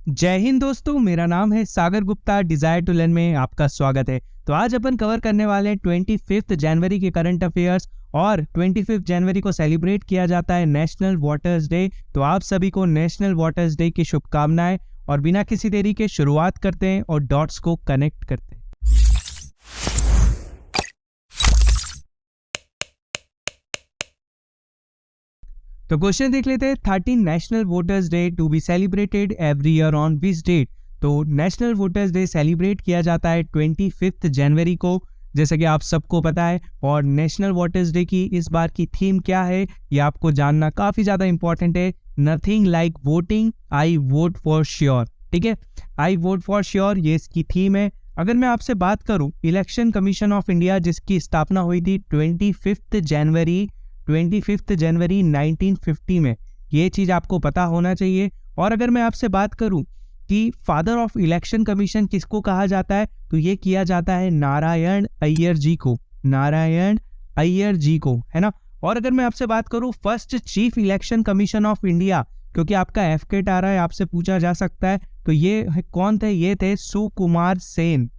जय हिंद दोस्तों, मेरा नाम है सागर गुप्ता। डिजायर टू लर्न में आपका स्वागत है। तो आज अपन कवर करने वाले हैं 25 जनवरी के करंट अफेयर्स। और 25 जनवरी को सेलिब्रेट किया जाता है नेशनल वाटर्स डे। तो आप सभी को नेशनल वाटर्स डे की शुभकामनाएं। और बिना किसी देरी के शुरुआत करते हैं और डॉट्स को कनेक्ट करते हैं। तो क्वेश्चन देख लेते हैं। 13 national voters day to be celebrated every year on which date. तो नेशनल वोटर्स डे सेलिब्रेट किया जाता है 25 जनवरी को, जैसा कि आप सबको पता है। और नेशनल वोटर्स डे की इस बार की थीम क्या है, ये आपको जानना काफ़ी ज़्यादा इंपॉर्टेंट है। Nothing like voting, I vote for sure. ठीक है, आई वोट फॉर श्योर, ये इसकी थीम है। अगर मैं आपसे बात करूं, इलेक्शन कमीशन ऑफ इंडिया जिसकी स्थापना हुई थी 25 जनवरी 1950 में, ये चीज़ आपको पता होना चाहिए। और अगर मैं आपसे बात करूं कि फादर ऑफ इलेक्शन कमीशन किसको कहा जाता है, तो ये किया जाता है नारायण अय्यर जी को। नारायण अय्यर जी को, है ना। और अगर मैं आपसे बात करूं first chief election commission of India, क्योंकि आपका एफकेट आ रहा है, आपसे पूछा जा सकता है, तो ये कौन थे? ये थे सुकुमार सेन।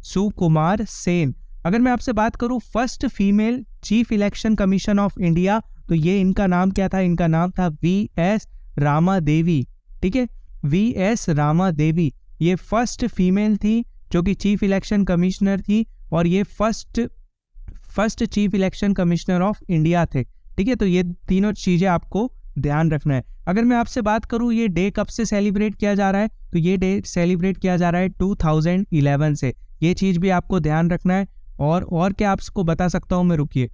सुकुमार सेन। अगर मैं आपसे बात करूं first female chief election commission of India, तो ये इनका नाम क्या था? इनका नाम था वी.एस. रामा देवी। ठीक है, वी.एस. रामा देवी। ये फर्स्ट फीमेल थी जो कि चीफ इलेक्शन कमिश्नर थी, और ये first chief election commissioner of India थे। ठीक है, तो ये तीनों चीज़ें आपको ध्यान रखना है। अगर मैं आपसे बात करूं ये डे कब से सेलिब्रेट किया जा रहा है, तो ये डे सेलिब्रेट किया जा रहा है 2011 से। ये चीज़ भी आपको ध्यान रखना है। और क्या आपको बता सकता हूँ मैं, रुकिए।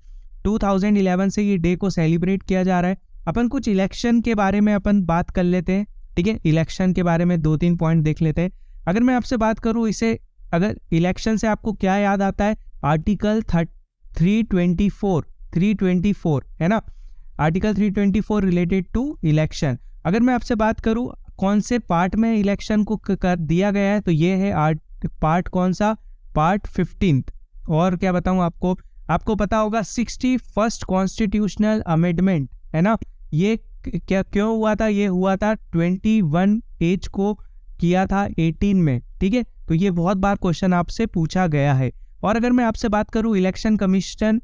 2011 से ये डे को सेलिब्रेट किया जा रहा है। अपन कुछ इलेक्शन के बारे में अपन बात कर लेते हैं। ठीक है, इलेक्शन के बारे में 2-3 पॉइंट देख लेते हैं। अगर मैं आपसे बात करूँ इसे, अगर इलेक्शन से आपको क्या याद आता है? आर्टिकल 324 है ना। Article 324 related to election. अगर मैं आपसे बात करूँ कौन से पार्ट में इलेक्शन को कर दिया गया है, तो ये है पार्ट कौन सा? पार्ट 15। और क्या बताऊं आपको पता होगा 61st कॉन्स्टिट्यूशनल अमेंडमेंट, है ना। ये क्या क्यों हुआ था? ये हुआ था 21 एज को किया था 18 में। ठीक है, तो ये बहुत बार क्वेश्चन आपसे पूछा गया है। और अगर मैं आपसे बात करूं election commission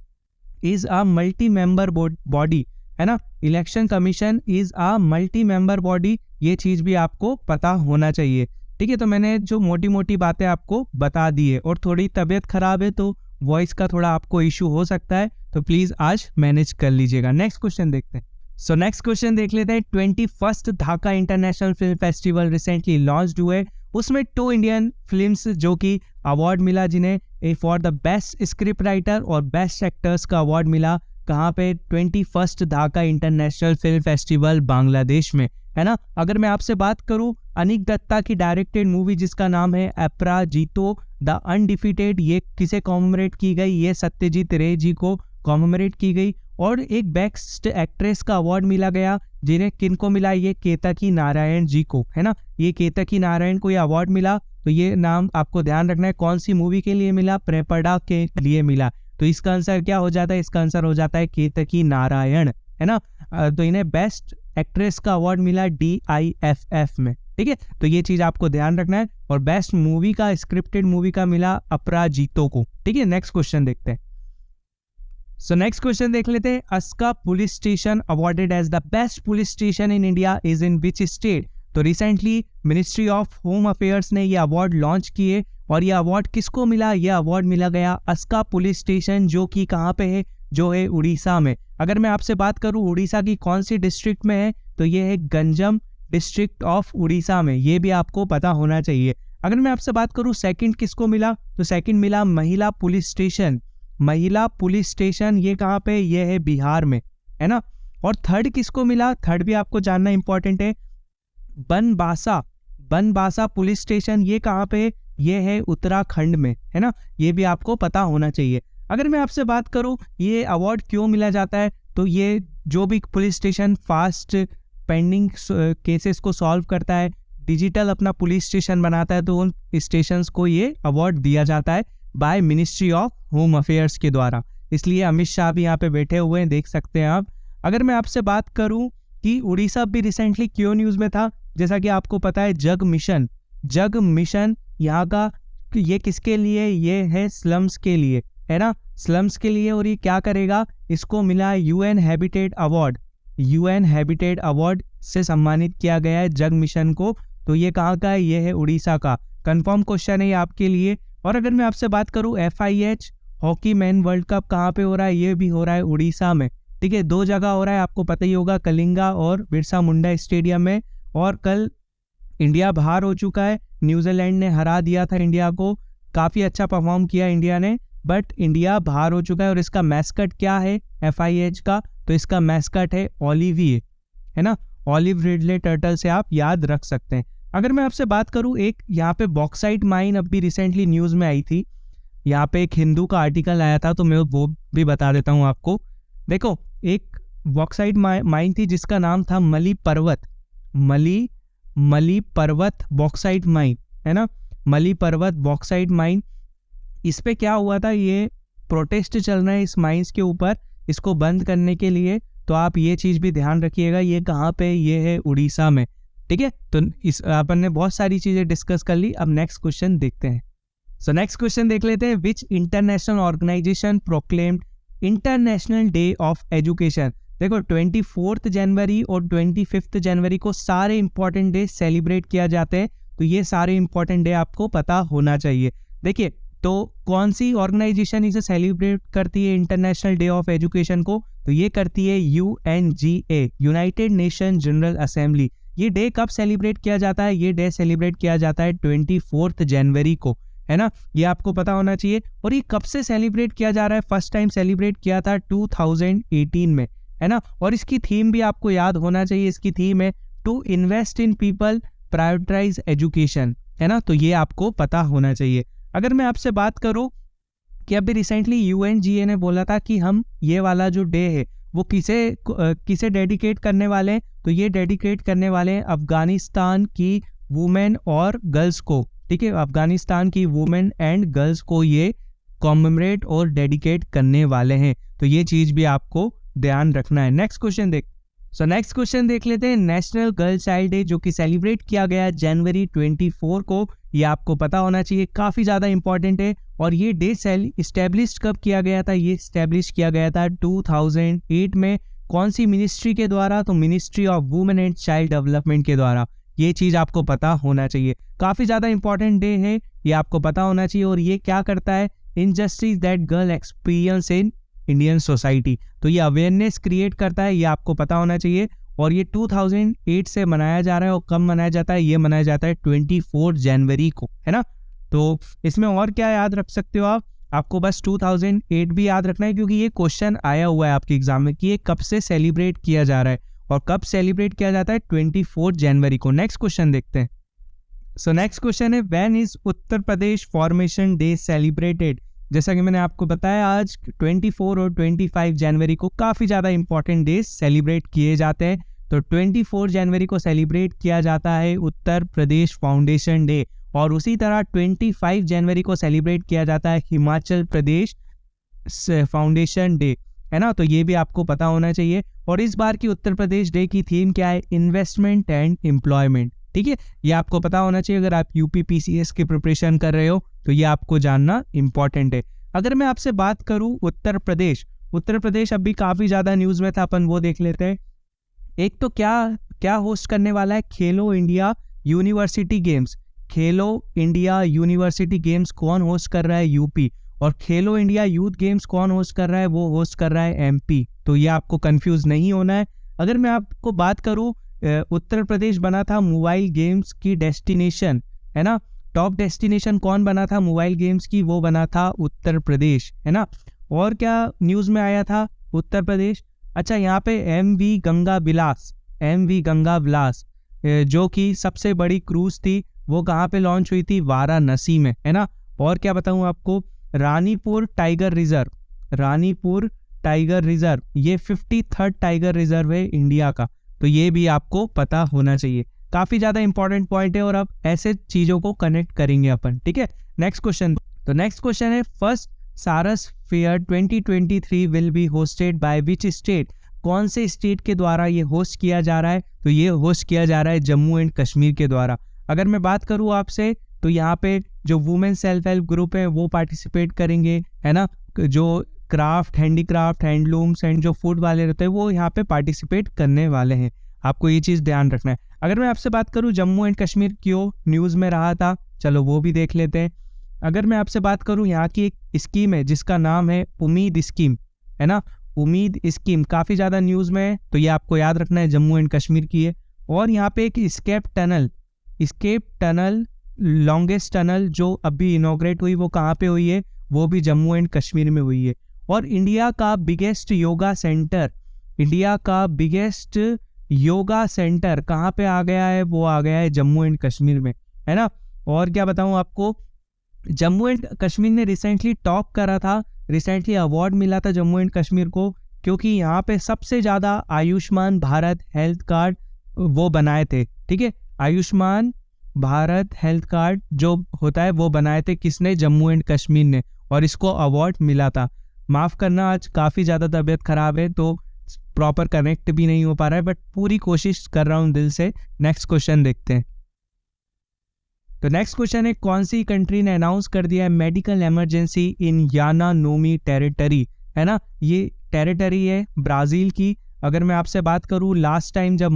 is a multi member body, है ना। Election commission is a multi member body, ये चीज़ भी आपको पता होना चाहिए। ठीक है, तो मैंने जो मोटी मोटी बातें आपको बता दी है। और थोड़ी तबीयत खराब है तो वॉइस का थोड़ा आपको इशू हो सकता है, तो प्लीज़ आज मैनेज कर लीजिएगा। नेक्स्ट क्वेश्चन देखते हैं। सो नेक्स्ट क्वेश्चन देख लेते हैं। 21st Dhaka international film festival recently launched हुए। उसमें 2 इंडियन फिल्म्स जो कि अवार्ड मिला, जिन्हें for the best script writer और बेस्ट एक्टर्स का अवार्ड मिला। कहाँ पे? 21st Dhaka international film festival Bangladesh में, है ना। अगर मैं आपसे बात करूं अनिक दत्ता की डायरेक्टेड मूवी जिसका नाम है अपराजितो द अनडिफीटेड, ये किसे कॉमेमोरेट की गई? ये सत्यजीत रे जी को कॉमेमोरेट की गई। और एक बेस्ट एक्ट्रेस का अवार्ड मिला गया, जिन्हें किनको मिला? ये केतकी नारायण जी को, है ना। ये केतकी नारायण को ये अवार्ड मिला। तो ये नाम आपको ध्यान रखना है। कौन सी मूवी के लिए मिला? प्रेपड़ा के लिए मिला। तो इसका आंसर क्या हो जाता है? इसका आंसर हो जाता है केतकी नारायण, है ना। तो इन्हें बेस्ट एक्ट्रेस का अवार्ड मिला DIFF में। ठीक है, तो ये चीज आपको ध्यान रखना है। और बेस्ट मूवी का, स्क्रिप्टेड मूवी का मिला अपराजितो को। ठीक है, नेक्स्ट क्वेश्चन देखते हैं। सो नेक्स्ट क्वेश्चन देख लेते हैं। Aska police station awarded as the best police station in India is in which state. तो recently ministry of home affairs ने ये अवार्ड लॉन्च किए। और ये अवार्ड किसको मिला? ये अवार्ड मिला गया अस्का पुलिस स्टेशन, जो कि कहाँ पे है? जो है उड़ीसा में। अगर मैं आपसे बात करूँ उड़ीसा की कौन सी डिस्ट्रिक्ट में है, तो ये है गंजम डिस्ट्रिक्ट ऑफ उड़ीसा में। ये भी आपको पता होना चाहिए। अगर मैं आपसे बात करूँ सेकंड किसको मिला, तो सेकंड मिला महिला पुलिस स्टेशन। महिला पुलिस स्टेशन ये कहाँ पे? ये है बिहार में, है ना। और थर्ड किसको मिला? थर्ड भी आपको जानना इंपॉर्टेंट है। बनबासा पुलिस स्टेशन, ये कहाँ पे? ये है उत्तराखंड में, है ना। ये भी आपको पता होना चाहिए। अगर मैं आपसे बात करूं ये अवार्ड क्यों मिला जाता है, तो ये जो भी police station fast pending cases को सॉल्व करता है, डिजिटल अपना पुलिस स्टेशन बनाता है, तो उन स्टेशंस को ये अवार्ड दिया जाता है by ministry of home affairs के द्वारा। इसलिए अमित शाह भी यहाँ पे बैठे हुए हैं, देख सकते हैं आप। अगर मैं आपसे बात करूं कि उड़ीसा भी रिसेंटली क्यों न्यूज़ में था। जैसा कि आपको पता है जग मिशन यहाँ का, ये किसके लिए, ये है स्लम्स के लिए, है ना, स्लम्स के लिए। और ये क्या करेगा, इसको मिला यूएन हैबिटेट अवार्ड से सम्मानित किया गया है जग मिशन को। तो ये कहाँ का है, ये है उड़ीसा का। कंफर्म क्वेश्चन है ये आपके लिए। और अगर मैं आपसे बात करूँ FIH hockey man world cup कहाँ पे हो रहा है, ये भी हो रहा है उड़ीसा में। ठीक है, 2 जगह हो रहा है, आपको पता ही होगा, कलिंगा और बिरसा मुंडा स्टेडियम में। और कल इंडिया बाहर हो चुका है, न्यूजीलैंड ने हरा दिया था इंडिया को, काफ़ी अच्छा परफॉर्म किया इंडिया ने, बट इंडिया बाहर हो चुका है। और इसका मैस्कट क्या है FIH का, तो इसका मैस्कट है ओलिविये, है ना, ऑलिव रिडले टर्टल से आप याद रख सकते हैं। अगर मैं आपसे बात करूं, एक यहाँ पे बॉक्साइट माइन अभी रिसेंटली न्यूज़ में आई थी, यहाँ पे एक हिंदू का आर्टिकल आया था, तो मैं वो भी बता देता हूँ आपको। देखो, एक बॉक्साइट माइन थी जिसका नाम था मली पर्वत बॉक्साइट माइन, है ना, मली पर्वत बॉक्साइट माइन। इस पे क्या हुआ था, ये प्रोटेस्ट चल रहा है इस माइंस के ऊपर, इसको बंद करने के लिए। तो आप ये चीज़ भी ध्यान रखिएगा, ये कहाँ पे, ये है उड़ीसा में। ठीक है, तो इस अपन ने बहुत सारी चीज़ें डिस्कस कर ली। अब नेक्स्ट क्वेश्चन देखते हैं। सो नेक्स्ट क्वेश्चन देख लेते हैं। Which international organization proclaimed international day of education. देखो 24 जनवरी और 25 जनवरी को सारे इंपॉर्टेंट डे सेलिब्रेट किया जाते हैं, तो ये सारे इंपॉर्टेंट डे आपको पता होना चाहिए। देखिए, तो कौन सी ऑर्गेनाइजेशन इसे सेलिब्रेट करती है इंटरनेशनल डे ऑफ एजुकेशन को, तो ये करती है UNGA, United nation general assembly. ये डे कब सेलिब्रेट किया जाता है, ये डे सेलिब्रेट किया जाता है 24 जनवरी को, है ना, ये आपको पता होना चाहिए। और ये कब से सेलिब्रेट किया जा रहा है, फर्स्ट टाइम सेलिब्रेट किया था 2018 में, है ना। और इसकी थीम भी आपको याद होना चाहिए, इसकी थीम है to invest in people prioritize education, है ना, तो ये आपको पता होना चाहिए। अगर मैं आपसे बात करूं कि अभी रिसेंटली UNGA ने बोला था कि हम ये वाला जो डे है वो किसे डेडिकेट करने वाले हैं, तो ये डेडिकेट करने वाले हैं अफगानिस्तान की वुमेन और गर्ल्स को। ठीक है, अफगानिस्तान की वुमेन एंड गर्ल्स को ये कॉमेमोरेट और डेडिकेट करने वाले हैं, तो ये चीज़ भी आपको ध्यान रखना है। नेक्स्ट क्वेश्चन देख लेते हैं। नेशनल गर्ल चाइल्ड डे जो कि सेलिब्रेट किया गया जनवरी 24 को, ये आपको पता होना चाहिए, काफ़ी ज़्यादा इंपॉर्टेंट है। और ये डे इस्टेब्लिश कब किया गया था, ये इस्टेब्लिश किया गया था 2008 में। कौन सी मिनिस्ट्री के द्वारा, तो ministry of women and child development के द्वारा। ये चीज़ आपको पता होना चाहिए, काफ़ी ज़्यादा इंपॉर्टेंट डे है, ये आपको पता होना चाहिए। और ये क्या करता है, injustice that girl experience in Indian society, तो ये अवेयरनेस क्रिएट करता है, ये आपको पता होना चाहिए। और ये 2008 से मनाया जा रहा है, और कब मनाया जाता है, ये मनाया जाता है 24 जनवरी को, है ना। तो इसमें और क्या याद रख सकते हो आपको बस 2008 भी याद रखना है, क्योंकि ये क्वेश्चन आया हुआ है आपके एग्जाम में कि ये कब से सेलिब्रेट किया जा रहा है, और कब सेलिब्रेट किया जाता है 24 जनवरी को। नेक्स्ट क्वेश्चन देखते हैं। सो नेक्स्ट क्वेश्चन है, when is Uttar Pradesh formation day celebrated. जैसा कि मैंने आपको बताया, आज 24 और 25 जनवरी को काफ़ी ज़्यादा इंपॉर्टेंट डेज सेलिब्रेट किए जाते हैं। तो 24 जनवरी को सेलिब्रेट किया जाता है उत्तर प्रदेश फाउंडेशन डे, और उसी तरह 25 जनवरी को सेलिब्रेट किया जाता है हिमाचल प्रदेश फाउंडेशन डे, है ना, तो ये भी आपको पता होना चाहिए। और इस बार की उत्तर प्रदेश डे की थीम क्या है, इन्वेस्टमेंट एंड एम्प्लॉयमेंट। ठीक है, ये आपको पता होना चाहिए, अगर आप UPPCS की प्रिपरेशन कर रहे हो तो ये आपको जानना इंपॉर्टेंट है। अगर मैं आपसे बात करूं उत्तर प्रदेश अभी काफ़ी ज़्यादा न्यूज़ में था, अपन वो देख लेते हैं। एक तो क्या होस्ट करने वाला है, खेलो इंडिया यूनिवर्सिटी गेम्स। खेलो इंडिया यूनिवर्सिटी गेम्स कौन होस्ट कर रहा है, UP। और खेलो इंडिया यूथ गेम्स कौन होस्ट कर रहा है, वो होस्ट कर रहा है MP। तो ये आपको कंफ्यूज नहीं होना है। अगर मैं आपको बात करूं, उत्तर प्रदेश बना था मोबाइल गेम्स की डेस्टिनेशन, है ना, टॉप डेस्टिनेशन कौन बना था मोबाइल गेम्स की, वो बना था उत्तर प्रदेश, है ना। और क्या न्यूज़ में आया था उत्तर प्रदेश, अच्छा यहाँ पे MV गंगा विलास जो कि सबसे बड़ी क्रूज थी, वो कहाँ पे लॉन्च हुई थी, वाराणसी में, है ना। और क्या बताऊँ आपको, रानीपुर टाइगर रिजर्व ये 53rd टाइगर रिजर्व है इंडिया का, तो ये भी आपको पता होना चाहिए। काफ़ी ज़्यादा इंपॉर्टेंट पॉइंट है, और अब ऐसे चीज़ों को कनेक्ट करेंगे अपन। ठीक है, नेक्स्ट क्वेश्चन है, फर्स्ट सारस fair 2023 will be hosted by which state. कौन से स्टेट के द्वारा ये होस्ट किया जा रहा है? तो ये होस्ट किया जा रहा है जम्मू एंड कश्मीर के द्वारा। अगर मैं बात करूँ आपसे तो यहाँ पे जो वुमेन सेल्फ हेल्प ग्रुप है वो पार्टिसिपेट करेंगे, है ना। जो क्राफ्ट, हैंडीक्राफ्ट, हैंडलूम्स एंड जो फूड वाले रहते हैं वो यहाँ पे पार्टिसिपेट करने वाले हैं। आपको ये चीज़ ध्यान रखना है। अगर मैं आपसे बात करूँ जम्मू एंड कश्मीर क्यों न्यूज़ में रहा था, चलो वो भी देख लेते हैं। अगर मैं आपसे बात करूँ, यहाँ की एक स्कीम है जिसका नाम है उम्मीद स्कीम, है ना। उम्मीद स्कीम काफ़ी ज़्यादा न्यूज़ में है, तो ये आपको याद रखना है, जम्मू एंड कश्मीर की है। और यहाँ पे एक स्केप टनल लॉन्गेस्ट टनल जो अभी इनॉग्रेट हुई वो कहाँ पे हुई है? वो भी जम्मू एंड कश्मीर में हुई है। और इंडिया का बिगेस्ट योगा सेंटर कहाँ पे आ गया है? वो आ गया है जम्मू एंड कश्मीर में, है ना। और क्या बताऊँ आपको, जम्मू एंड कश्मीर ने रिसेंटली टॉप करा था, रिसेंटली अवार्ड मिला था जम्मू एंड कश्मीर को, क्योंकि यहाँ पे सबसे ज़्यादा आयुष्मान भारत हेल्थ कार्ड वो बनाए थे, ठीक है। आयुष्मान भारत हेल्थ कार्ड जो होता है वो बनाए थे किसने? जम्मू एंड कश्मीर ने, और इसको अवार्ड मिला था। माफ़ करना, आज काफ़ी ज़्यादा तबीयत ख़राब है तो प्रॉपर कनेक्ट भी नहीं हो पा रहा है, बट पूरी कोशिश कर रहा हूँ दिल से। नेक्स्ट क्वेश्चन देखते हैं। तो नेक्स्ट क्वेश्चन है, कौन सी कंट्री ने अनाउंस कर दिया है मेडिकल इमरजेंसी इन यानानोमी टेरिटरी, है ना। ये टेरिटरी है ब्राज़ील की। अगर मैं आपसे बात करूँ, लास्ट टाइम जब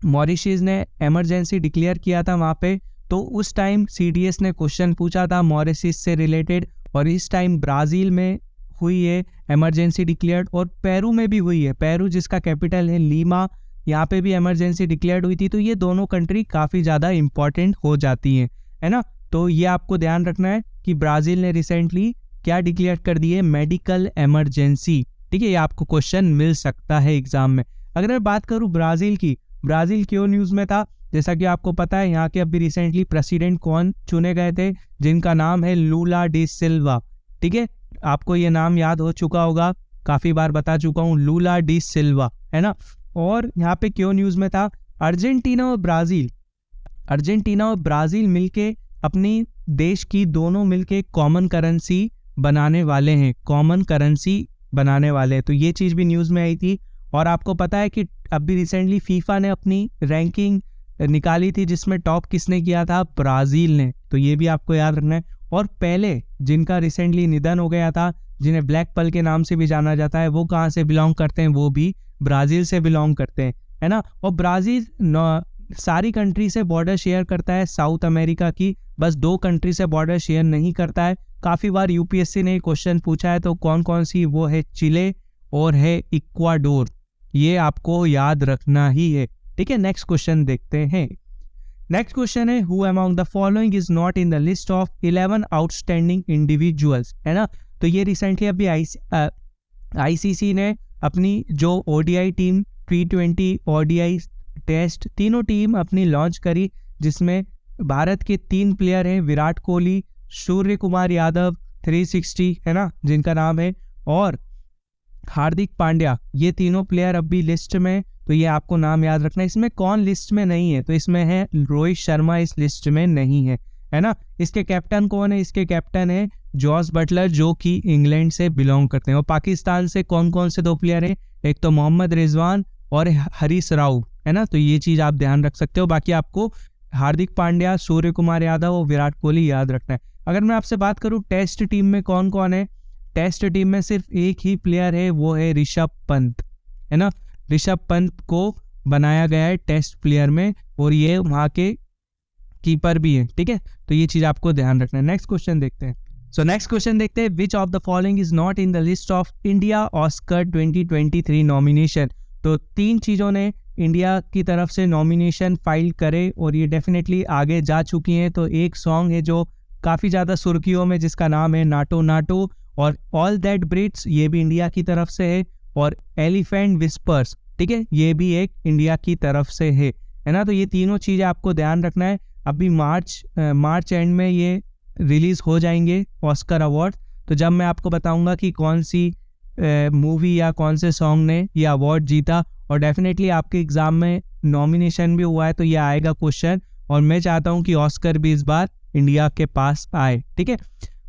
मॉरिशस ने इमरजेंसी डिक्लेयर किया था वहाँ पे, तो उस टाइम CDS ने क्वेश्चन पूछा था मॉरिशस से रिलेटेड, और इस टाइम ब्राज़ील में हुई है इमरजेंसी डिक्लेयर्ड, और पेरू में भी हुई है। पेरू जिसका कैपिटल है लीमा, यहाँ पे भी इमरजेंसी डिक्लेयर्ड हुई थी। तो ये दोनों कंट्री काफ़ी ज़्यादा इंपॉर्टेंट हो जाती हैं, है ना। तो ये आपको ध्यान रखना है कि ब्राज़ील ने रिसेंटली क्या डिक्लेयर कर दी है? मेडिकल इमरजेंसी, ठीक है। ये आपको क्वेश्चन मिल सकता है एग्जाम में। अगर मैं बात करूँ ब्राज़ील की, ब्राज़ील क्यों न्यूज़ में था? जैसा कि आपको पता है, यहाँ के अभी रिसेंटली प्रेसिडेंट कौन चुने गए थे? जिनका नाम है लूला डी सिल्वा, ठीक है। आपको ये नाम याद हो चुका होगा, काफ़ी बार बता चुका हूँ, लूला डी सिल्वा, है ना। और यहाँ पे क्यों न्यूज़ में था? अर्जेंटीना और ब्राज़ील मिलके अपनी देश की दोनों मिलके कॉमन करेंसी बनाने वाले हैं, तो ये चीज़ भी न्यूज़ में आई थी। और आपको पता है कि अभी रिसेंटली फीफा ने अपनी रैंकिंग निकाली थी जिसमें टॉप किसने किया था? ब्राज़ील ने, तो ये भी आपको याद रखना है। और पहले जिनका रिसेंटली निधन हो गया था, जिन्हें ब्लैक पल के नाम से भी जाना जाता है, वो कहाँ से बिलोंग करते हैं? वो भी ब्राज़ील से बिलोंग करते हैं, है ना। और ब्राज़ील सारी कंट्री से बॉर्डर शेयर करता है साउथ अमेरिका की, बस 2 कंट्री से बॉर्डर शेयर नहीं करता है। काफ़ी बार UPSC ने क्वेश्चन पूछा है, तो कौन कौन सी? वो है चिले और है इक्वाडोर, ये आपको याद रखना ही है, ठीक है। नेक्स्ट क्वेश्चन देखते हैं। नेक्स्ट क्वेश्चन है, who among the following is not in the list of 11 outstanding individuals, है ना। तो ये रिसेंटली अभी ICC ने अपनी जो ODI team, T20 ODI test, तीनों टीम अपनी लॉन्च करी, जिसमें भारत के 3 प्लेयर हैं, विराट कोहली, सूर्य कुमार यादव 360, है ना, जिनका नाम है, और हार्दिक पांड्या। ये तीनों प्लेयर अभी लिस्ट में, तो ये आपको नाम याद रखना है। इसमें कौन लिस्ट में नहीं है? तो इसमें है रोहित शर्मा, इस लिस्ट में नहीं है, है ना। इसके कैप्टन कौन है? इसके कैप्टन है जॉस बटलर, जो कि इंग्लैंड से बिलोंग करते हैं। और पाकिस्तान से कौन कौन से 2 प्लेयर हैं? एक तो मोहम्मद रिजवान और हरीश राव, है ना। तो ये चीज़ आप ध्यान रख सकते हो। बाकी आपको हार्दिक पांड्या, सूर्य कुमार यादव और विराट कोहली याद रखना है। अगर मैं आपसे बात करूँ टेस्ट टीम में कौन कौन है? टेस्ट टीम में सिर्फ एक ही प्लेयर है, वो है ऋषभ पंत, है ना। ऋषभ पंत को बनाया गया है टेस्ट प्लेयर में, और ये वहाँ के कीपर भी है, ठीक है। तो ये चीज़ आपको ध्यान रखना है। नेक्स्ट क्वेश्चन देखते हैं। नेक्स्ट क्वेश्चन देखते हैं, which of the following is not in the list of India Oscar 2023 nomination. तो 3 चीज़ों ने इंडिया की तरफ से नॉमिनेशन फाइल करे, और ये डेफिनेटली आगे जा चुकी हैं। तो एक सॉन्ग है जो काफ़ी ज़्यादा सुर्खियों में, जिसका नाम है नाटो नाटो, और ऑल दैट ब्रीथ्स, ये भी इंडिया की तरफ से है, और एलिफेंट विस्पर्स, ठीक है, ये भी एक इंडिया की तरफ से है ना। तो ये तीनों चीज़ें आपको ध्यान रखना है। अभी मार्च एंड में ये रिलीज़ हो जाएंगे ऑस्कर अवार्ड, तो जब मैं आपको बताऊंगा कि कौन सी मूवी या कौन से सॉन्ग ने ये अवार्ड जीता, और डेफिनेटली आपके एग्ज़ाम में नॉमिनेशन भी हुआ है तो ये आएगा क्वेश्चन, और मैं चाहता हूँ कि ऑस्कर भी इस बार इंडिया के पास आए, ठीक है।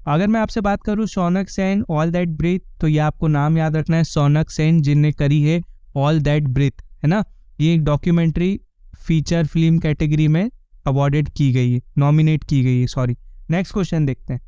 अगर मैं आपसे बात करूँ Shaunak Sen all that breath, तो ये आपको नाम याद रखना है, शौनक सेन जिनने करी है ऑल दैट ब्रीथ, है ना। ये एक डॉक्यूमेंट्री फीचर फिल्म कैटेगरी में अवॉर्डेड की गई है, नॉमिनेट की गई है, सॉरी। नेक्स्ट क्वेश्चन देखते हैं।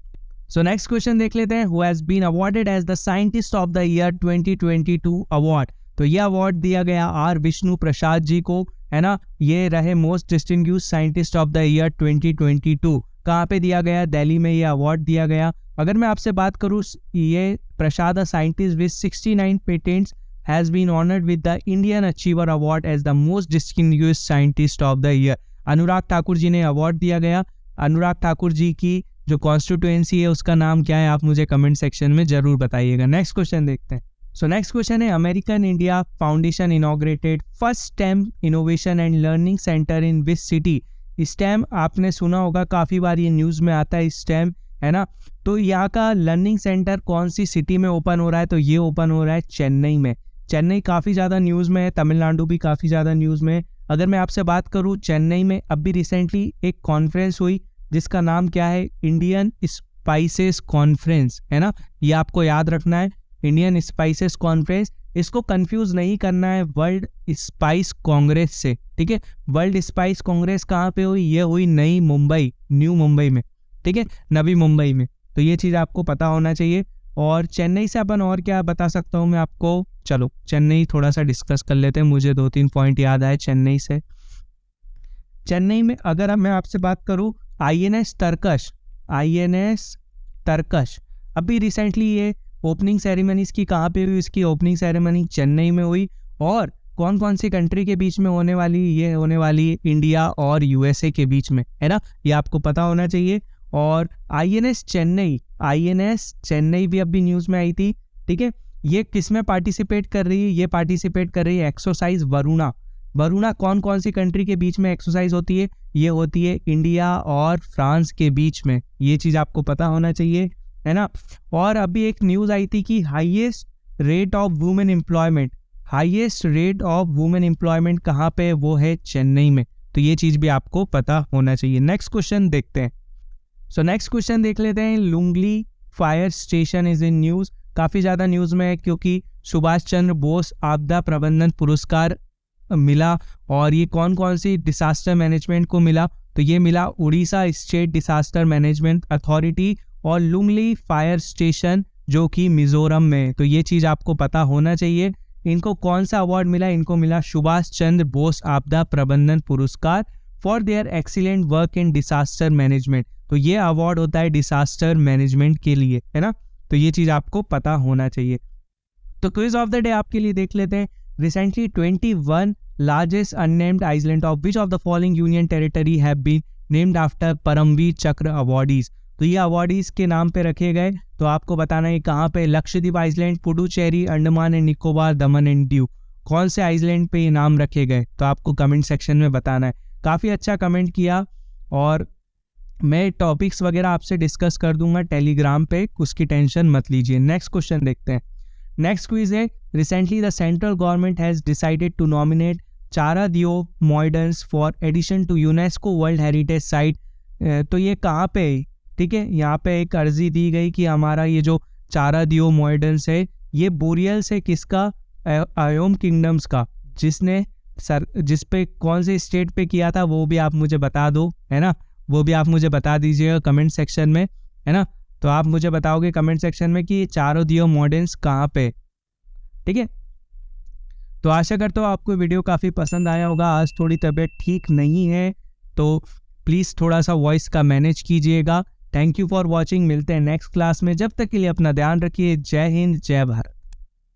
सो नेक्स्ट क्वेश्चन देख लेते हैं। Who has been awarded as the scientist of the year 2022 award. तो ये अवार्ड दिया गया आर विष्णु प्रसाद जी को, है ना। ये रहे most distinguished scientist of the year 2022। कहाँ पे दिया गया? दिल्ली में ये अवार्ड दिया गया। अगर मैं आपसे बात करूँ, ये Prasad a scientist with 69 patents has been honoured with the Indian achiever award as the most distinguished scientist of the year. Anurag Thakur ji ने अवार्ड दिया गया। अनुराग ठाकुर जी की जो कॉन्स्टिट्यूएंसी है उसका नाम क्या है, आप मुझे कमेंट सेक्शन में जरूर बताइएगा। नेक्स्ट क्वेश्चन देखते हैं। सो नेक्स्ट क्वेश्चन है, American India foundation inaugurated first stem innovation and learning centre in which city. Stem आपने सुना होगा, काफ़ी बार ये न्यूज़ में आता है स्टेम, है ना। तो यहाँ का लर्निंग सेंटर कौन सी सिटी में ओपन हो रहा है? तो ये ओपन हो रहा है चेन्नई में। चेन्नई काफ़ी ज़्यादा न्यूज़ में है, तमिलनाडु भी काफ़ी ज़्यादा न्यूज़ में है। अगर मैं आपसे बात करूँ, चेन्नई में अभी रिसेंटली एक कॉन्फ्रेंस हुई जिसका नाम क्या है? इंडियन स्पाइसेस कॉन्फ्रेंस, है ना। ये आपको याद रखना है, इंडियन स्पाइसेस कॉन्फ्रेंस। इसको कंफ्यूज नहीं करना है वर्ल्ड स्पाइस कांग्रेस से, ठीक है। वर्ल्ड स्पाइस कांग्रेस कहाँ पे हुई? ये हुई नई मुंबई, न्यू मुंबई में, ठीक है, नवी मुंबई में। तो ये चीज़ आपको पता होना चाहिए। और चेन्नई से अपन और क्या बता सकता हूँ मैं आपको, चलो चेन्नई थोड़ा सा डिस्कस कर लेते हैं। मुझे 2-3 पॉइंट याद आए चेन्नई से। चेन्नई में अगर मैं आपसे बात करूँ, INS तरकश अभी रिसेंटली ये ओपनिंग सेरेमनी इसकी कहाँ पे हुई? इसकी ओपनिंग सेरेमनी चेन्नई में हुई। और कौन कौन सी कंट्री के बीच में होने वाली? ये होने वाली इंडिया और USA के बीच में, है ना। ये आपको पता होना चाहिए। और INS चेन्नई भी अभी न्यूज़ में आई थी, ठीक है। ये किस में पार्टिसिपेट कर रही है? ये पार्टिसिपेट कर रही है एक्सरसाइज वरुणा। कौन कौन सी कंट्री के बीच में एक्सरसाइज होती है? ये होती है इंडिया और फ्रांस के बीच में। ये चीज़ आपको पता होना चाहिए, है ना। और अभी एक न्यूज़ आई थी कि highest rate of women employment कहाँ पे? वो है चेन्नई में। तो ये चीज़ भी आपको पता होना चाहिए। नेक्स्ट क्वेश्चन देखते हैं। सो नेक्स्ट क्वेश्चन देख लेते हैं। Lunglei fire station is in news, काफ़ी ज़्यादा न्यूज़ में है क्योंकि सुभाष चंद्र बोस आपदा प्रबंधन पुरस्कार मिला। और ये कौन कौन सी डिसास्टर मैनेजमेंट को मिला? तो ये मिला Orissa state disaster management authority और लुंगली फायर स्टेशन जो कि मिजोरम में। तो ये चीज़ आपको पता होना चाहिए। इनको कौन सा अवार्ड मिला? इनको मिला सुभाष चंद्र बोस आपदा प्रबंधन पुरस्कार for their excellent work in disaster management. तो ये अवार्ड होता है डिसास्टर मैनेजमेंट के लिए, है ना। तो ये चीज़ आपको पता होना चाहिए। तो क्विज ऑफ द डे आपके लिए देख लेते हैं। Recently 21 largest unnamed island of which of the following union territory have been named after Paramvir Chakra awardees. तो ये अवार्डीज के नाम पे रखे गए। तो आपको बताना है कहाँ पे? Lakshadweep Iceland, Puducherry, Andaman and Nicobar, Daman and Diu. कौन से आइसलैंड पे ये नाम रखे गए? तो आपको कमेंट सेक्शन में बताना है। काफ़ी अच्छा कमेंट किया और मैं टॉपिक्स वगैरह आपसे डिस्कस कर दूंगा टेलीग्राम पे, उसकी टेंशन मत लीजिए। नेक्स्ट क्वेश्चन देखते हैं। नेक्स्ट क्विज है, recently the central government has decided to nominate Charaideo Moidams for addition to UNESCO world heritage site. तो ये कहाँ पे? ठीक है, यहाँ पे एक अर्जी दी गई कि हमारा ये जो चारादियो मॉडर्न्स है ये बोरियल से किसका? अयोम किंगडम्स का। जिस पे कौन से स्टेट पे किया था वो भी आप मुझे बता दो, है ना। वो भी आप मुझे बता दीजिएगा कमेंट सेक्शन में, है ना। तो आप मुझे बताओगे कमेंट सेक्शन में कि चारादियो मॉडर्न्स कहाँ पे, ठीक है। तो आशा करता हूँ आपको वीडियो काफ़ी पसंद आया होगा। आज थोड़ी तबीयत ठीक नहीं है तो प्लीज़ थोड़ा सा वॉइस का मैनेज कीजिएगा। Thank you for watching. मिलते हैं नेक्स्ट क्लास में। जब तक के लिए अपना ध्यान रखिए। जय हिंद, जय भारत।